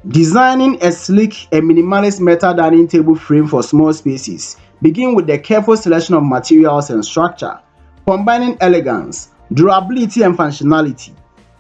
Designing a sleek and minimalist metal dining table frame for small spaces. Begin with the careful selection of materials and structure, combining elegance, durability, and functionality.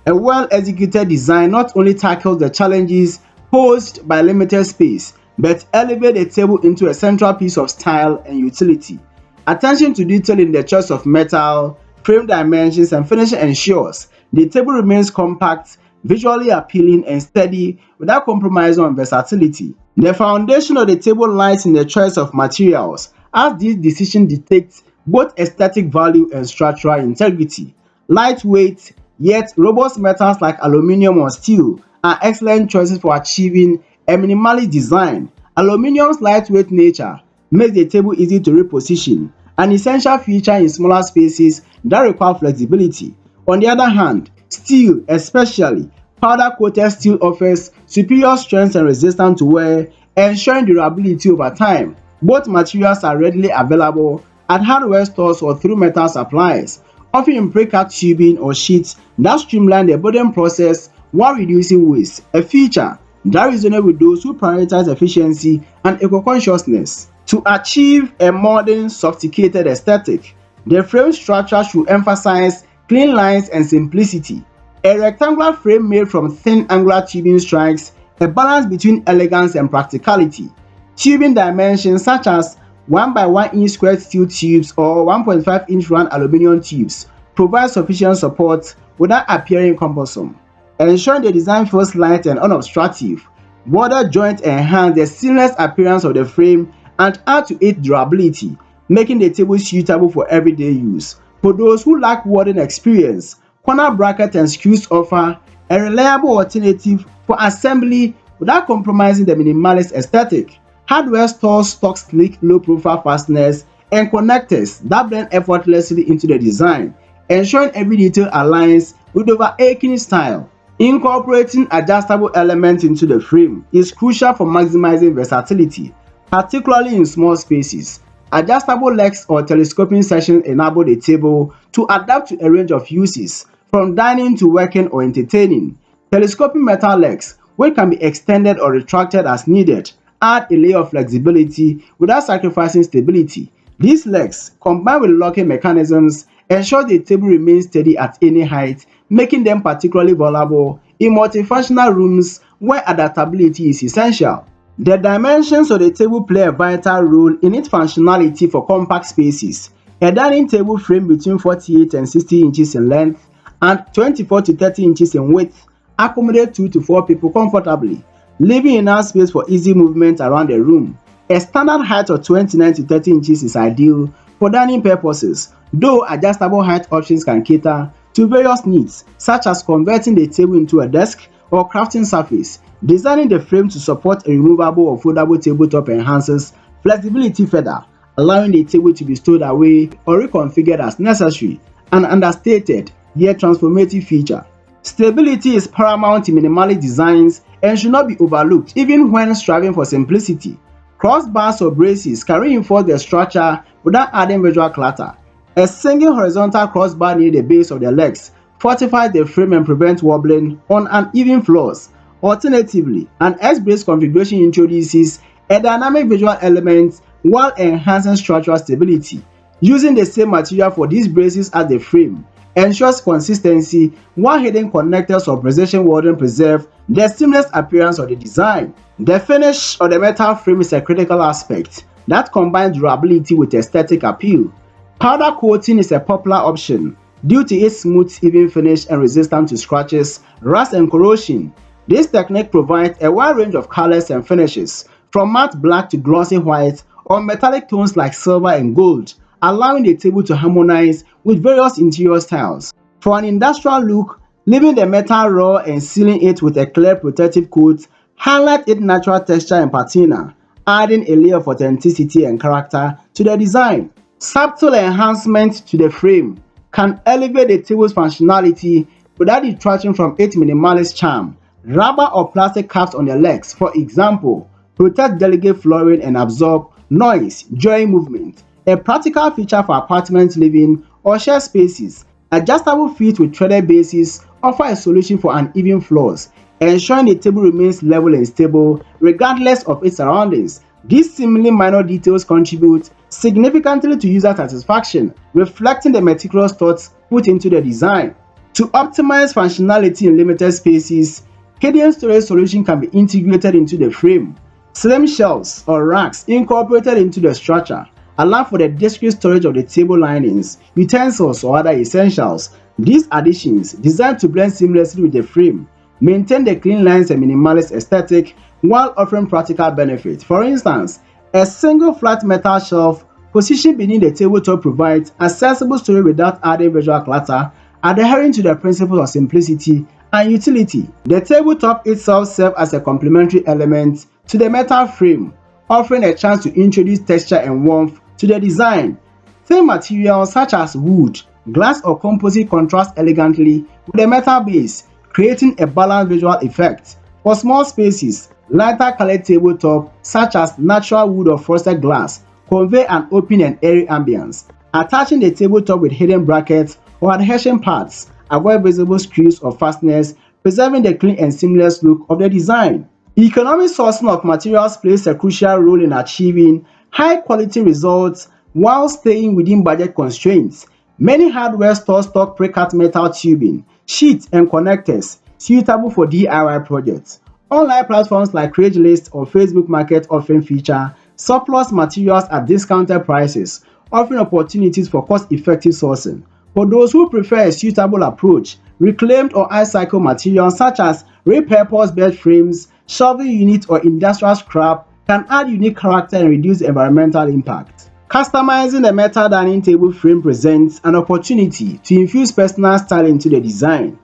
A well-executed design not only tackles the challenges posed by limited space, but elevates the table into a central piece of style and utility. Attention to detail in the choice of metal, frame dimensions, and finishing ensures the table remains compact, visually appealing, and steady without compromising on versatility. The foundation of the table lies in the choice of materials, as this decision dictates both aesthetic value and structural integrity. Lightweight yet robust metals like aluminum or steel are excellent choices for achieving a minimalist design. Aluminum's lightweight nature makes the table easy to reposition, an essential feature in smaller spaces that require flexibility. On the other hand, steel, especially powder-coated steel, offers superior strength and resistance to wear, ensuring durability over time. Both materials are readily available at hardware stores or through metal suppliers, often in pre-cut tubing or sheets that streamline the building process while reducing waste, a feature that resonates with those who prioritize efficiency and eco-consciousness. To achieve a modern, sophisticated aesthetic, the frame structure should emphasize clean lines and simplicity. A rectangular frame made from thin angular tubing strikes a balance between elegance and practicality. Tubing dimensions such as 1 by 1 inch square steel tubes or 1.5-inch round aluminum tubes provide sufficient support without appearing cumbersome. Ensuring the design feels light and unobstructive, border joints enhance the seamless appearance of the frame and add to its durability, making the table suitable for everyday use. For those who lack welding experience, corner brackets and screws offer a reliable alternative for assembly without compromising the minimalist aesthetic. Hardware stores stock sleek, low-profile fasteners and connectors that blend effortlessly into the design, ensuring every detail aligns with overarching style. Incorporating adjustable elements into the frame is crucial for maximizing versatility, particularly in small spaces. Adjustable legs or telescoping sections enable the table to adapt to a range of uses, from dining to working or entertaining. Telescoping metal legs, which can be extended or retracted as needed, add a layer of flexibility without sacrificing stability. These legs, combined with locking mechanisms, ensure the table remains steady at any height, making them particularly valuable in multifunctional rooms where adaptability is essential. The dimensions of the table play a vital role in its functionality for compact spaces. A dining table frame between 48 and 60 inches in length and 24 to 30 inches in width accommodates 2 to 4 people comfortably, leaving enough space for easy movement around the room. A standard height of 29 to 30 inches is ideal for dining purposes, though adjustable height options can cater to various needs, such as converting the table into a desk or crafting surface. Designing the frame to support a removable or foldable tabletop enhances flexibility further, allowing the table to be stowed away or reconfigured as necessary, an understated yet transformative feature. Stability is paramount in minimalist designs and should not be overlooked even when striving for simplicity. Crossbars or braces can reinforce the structure without adding visual clutter. A single horizontal crossbar near the base of the legs fortifies the frame and prevents wobbling on uneven floors. Alternatively, an S-brace configuration introduces a dynamic visual element while enhancing structural stability. Using the same material for these braces as the frame ensures consistency, while hidden connectors or precision welding preserve the seamless appearance of the design. The finish of the metal frame is a critical aspect that combines durability with aesthetic appeal. Powder coating is a popular option due to its smooth, even finish and resistant to scratches, rust, and corrosion. This technique provides a wide range of colors and finishes, from matte black to glossy white or metallic tones like silver and gold, allowing the table to harmonize with various interior styles. For an industrial look, leaving the metal raw and sealing it with a clear protective coat highlight its natural texture and patina, adding a layer of authenticity and character to the design. Subtle enhancements to the frame can elevate the table's functionality without detracting from its minimalist charm. Rubber or plastic caps on the legs, for example, protect delicate flooring and absorb noise during movement, a practical feature for apartment living or shared spaces. Adjustable feet with threaded bases offer a solution for uneven floors, ensuring the table remains level and stable regardless of its surroundings. These seemingly minor details contribute significantly to user satisfaction, reflecting the meticulous thoughts put into the design. To optimize functionality in limited spaces, hidden storage solution can be integrated into the frame. Slim shelves or racks incorporated into the structure allow for the discrete storage of the table linings, utensils, or other essentials. These additions, designed to blend seamlessly with the frame, maintain the clean lines and minimalist aesthetic while offering practical benefits. For instance, a single flat metal shelf positioned beneath the tabletop provides accessible storage without adding visual clutter, adhering to the principles of simplicity and utility. The tabletop itself serves as a complementary element to the metal frame, offering a chance to introduce texture and warmth to the design. Thin materials such as wood, glass, or composite contrast elegantly with the metal base, creating a balanced visual effect. For small spaces, lighter colored tabletop such as natural wood or frosted glass convey an open and airy ambience. Attaching the tabletop with hidden brackets or adhesion pads avoid visible screws or fasteners, preserving the clean and seamless look of the design. Economic sourcing of materials plays a crucial role in achieving high quality results while staying within budget constraints. Many hardware stores stock pre-cut metal tubing, sheets, and connectors suitable for DIY projects. Online platforms like Craigslist or Facebook Market often feature surplus materials at discounted prices, offering opportunities for cost-effective sourcing. For those who prefer a suitable approach, reclaimed or upcycled materials such as repurposed bed frames, shelving units, or industrial scrap can add unique character and reduce environmental impact. Customizing the metal dining table frame presents an opportunity to infuse personal style into the design.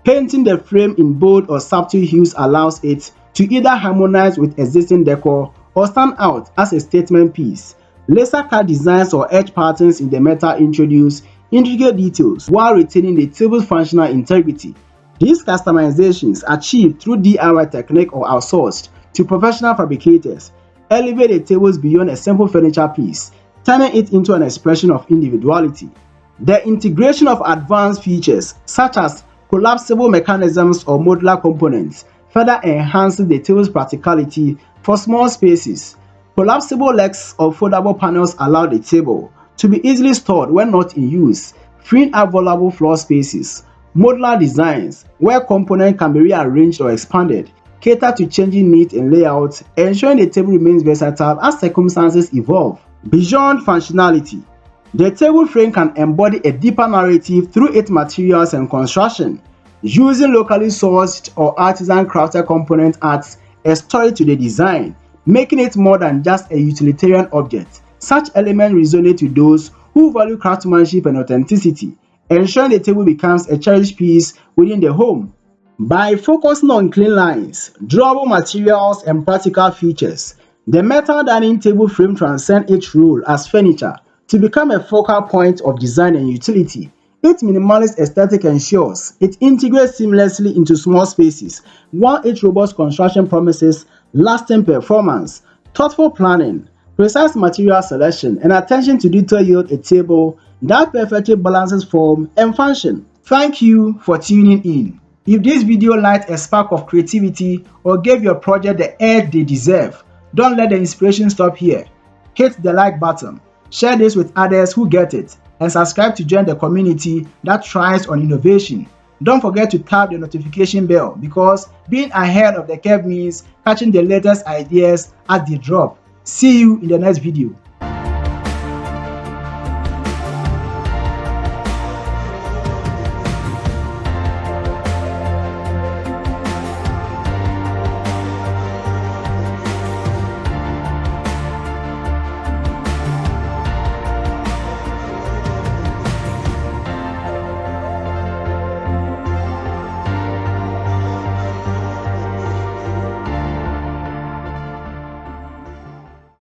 Painting the frame in bold or subtle hues allows it to either harmonize with existing decor or stand out as a statement piece. Laser cut designs or edge patterns in the metal introduce intricate details while retaining the table's functional integrity. These customizations, achieved through DIY technique or outsourced to professional fabricators, elevate the tables beyond a simple furniture piece, turning it into an expression of individuality. The integration of advanced features such as collapsible mechanisms or modular components further enhances the table's practicality for small spaces. Collapsible legs or foldable panels allow the table to be easily stored when not in use, freeing up valuable floor spaces. Modular designs, where components can be rearranged or expanded, cater to changing needs and layouts, ensuring the table remains versatile as circumstances evolve. Beyond functionality, the table frame can embody a deeper narrative through its materials and construction. Using locally sourced or artisan crafted components adds a story to the design, making it more than just a utilitarian object. Such elements resonate with those who value craftsmanship and authenticity, ensuring the table becomes a cherished piece within the home. By focusing on clean lines, durable materials, and practical features, the metal dining table frame transcends its role as furniture to become a focal point of design and utility. Its minimalist aesthetic ensures it integrates seamlessly into small spaces, while its robust construction promises lasting performance. Thoughtful planning, precise material selection, and attention to detail yield a table that perfectly balances form and function. Thank you for tuning in. If this video lighted a spark of creativity or gave your project the edge they deserve, don't let the inspiration stop here. Hit the like button, share this with others who get it, and subscribe to join the community that thrives on innovation. Don't forget to tap the notification bell because being ahead of the curve means catching the latest ideas as they drop. See you in the next video.